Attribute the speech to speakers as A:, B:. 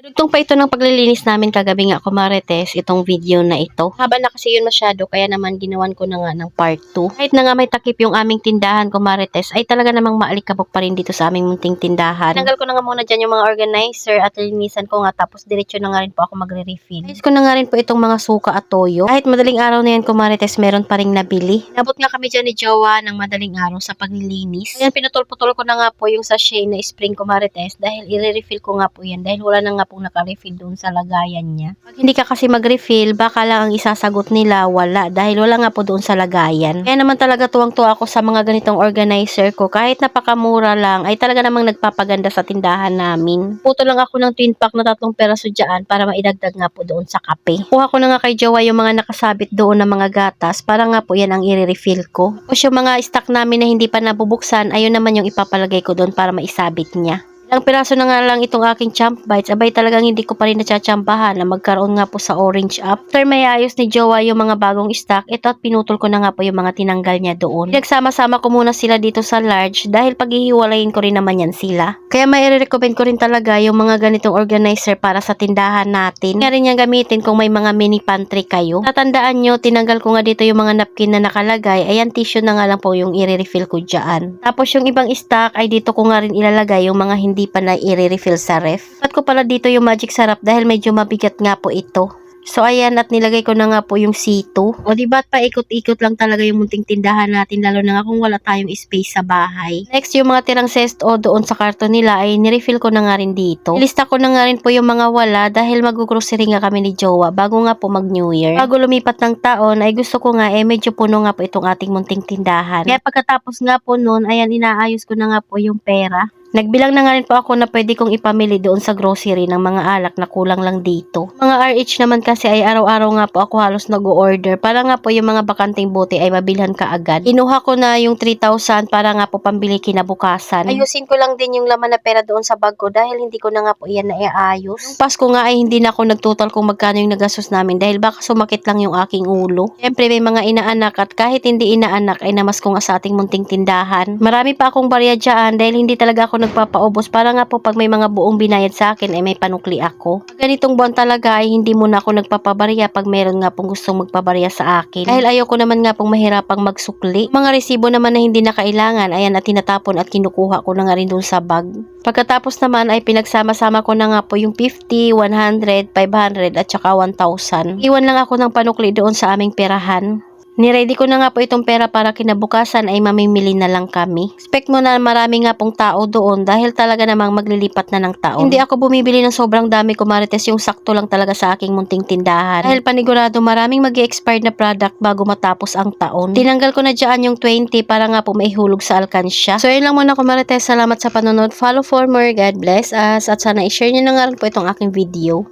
A: Dugtong pa ito ng paglilinis namin kagabi nga kumarites, itong video na ito. Haba na kasi yun masyado, kaya naman ginawan ko na nga ng part 2. Kahit na nga may takip yung aming tindahan kumarites, ay talaga namang maalikabok pa rin dito sa aming munting tindahan. Tinanggal ko na nga muna dyan yung mga organizer at linisan ko nga, tapos diretso na nga rin po ako magre-refill. Ayos ko na nga rin po itong mga suka at toyo. Kahit madaling araw na yan kumarites, meron pa rin nabili. Nabot nga kami dyan ni Jowa ng madaling araw sa paglilinis. Ayan, pinutol-putol ko na nga po yung sachet na spring kumarites dahil i-refill ko nga po yan dahil wala na nga pong naka-refill doon sa lagayan niya. Pag hindi ka kasi mag-refill, baka lang ang isasagot nila wala dahil wala nga po doon sa lagayan. Kaya naman talaga tuwang-tuwa ako sa mga ganitong organizer ko. Kahit napakamura lang, ay talaga namang nagpapaganda sa tindahan namin. Puto lang ako ng twin pack na 3 peraso dyan para maidagdag nga po doon sa kape. Kuha ko na nga kay Jowa yung mga nakasabit doon na mga gatas para nga po yan ang i-refill ko. Tapos yung mga stock namin na hindi pa nabubuksan, ayun naman yung ipapalagay ko doon para maisabit niya. Ilang piraso na nga lang itong aking champ bites, abay talagang hindi ko pa rin natsatsambahan na magkaroon nga po sa orange up. After may ayos ni Jowa yung mga bagong stock, ito at pinutol ko na nga po yung mga tinanggal niya doon. Pinagsama-sama ko muna sila dito sa large dahil paghihiwalayin ko rin naman yan sila. Kaya may recommend ko rin talaga yung mga ganitong organizer para sa tindahan natin. Kaya rin yan gamitin kung may mga mini pantry kayo. Tatandaan nyo, tinanggal ko nga dito yung mga napkin na nakalagay, ayan tissue na nga lang po yung i-refill ko dyan. Tapos yung ibang stock ay dito ko nga rin ilalagay yung mga hindi pa na i-refill sa ref. At ko pala dito yung magic sarap dahil medyo mabigat nga po ito. So ayan, at nilagay ko na nga po yung C2. O diba, paikot-ikot lang talaga yung munting tindahan natin, lalo na nga kung wala tayong space sa bahay. Next, yung mga tirang sesto doon sa karton nila ay nirefill ko na nga rin dito. Ilista ko na nga rin po yung mga wala dahil mag-grocery nga kami ni Jowa bago nga po mag New Year. Bago lumipat ng taon ay gusto ko nga medyo puno nga po itong ating munting tindahan. Kaya pagkatapos nga po noon, ayan, inaayos ko na nga po yung pera. Nagbilang na nga rin po ako na pwede kong ipamili doon sa grocery ng mga alak na kulang lang dito. Mga RH naman kasi ay araw-araw nga po ako halos nag-o-order para nga po yung mga bakanting bote ay mabilhan ka agad. Kinuha ko na yung 3,000 para nga po pambili kinabukasan. Ayusin ko lang din yung laman na pera doon sa bag ko dahil hindi ko na nga po yan naiayos. Yung Pasko nga ay hindi na ako nagtotal kung magkano yung nagastos namin dahil baka sumakit lang yung aking ulo. Siyempre may mga inaanak at kahit hindi inaanak ay namas ko nga sa ating munting tindahan. Marami pa akong barya dyan dahil hindi talaga ako nagpapaubos para nga po pag may mga buong binayad sa akin ay may panukli ako. Pag ganitong buwan talaga ay hindi muna ako nagpapabarya pag meron nga pong gustong magpabarya sa akin. Dahil ayoko naman nga pong mahirapang magsukli. Mga resibo naman na hindi na kailangan, ayan at tinatapon at kinukuha ko na nga rin dun sa bag. Pagkatapos naman ay pinagsama-sama ko na nga po yung 50, 100, 500 at saka 1,000. Iwan lang ako ng panukli doon sa aming perahan. Niready ko na nga po itong pera para kinabukasan ay mamimili na lang kami. Expect mo na marami nga pong tao doon dahil talaga namang maglilipat na ng taon. Hindi ako bumibili ng sobrang dami kumarites, yung sakto lang talaga sa aking munting tindahan. Dahil panigurado maraming mag-expired na product bago matapos ang taon. Tinanggal ko na dyan yung 20 para nga po maihulog sa alkansya. So yun lang muna kumarites, salamat sa panonood. Follow for more, God bless us at sana i-share nyo na nga rin po itong aking video.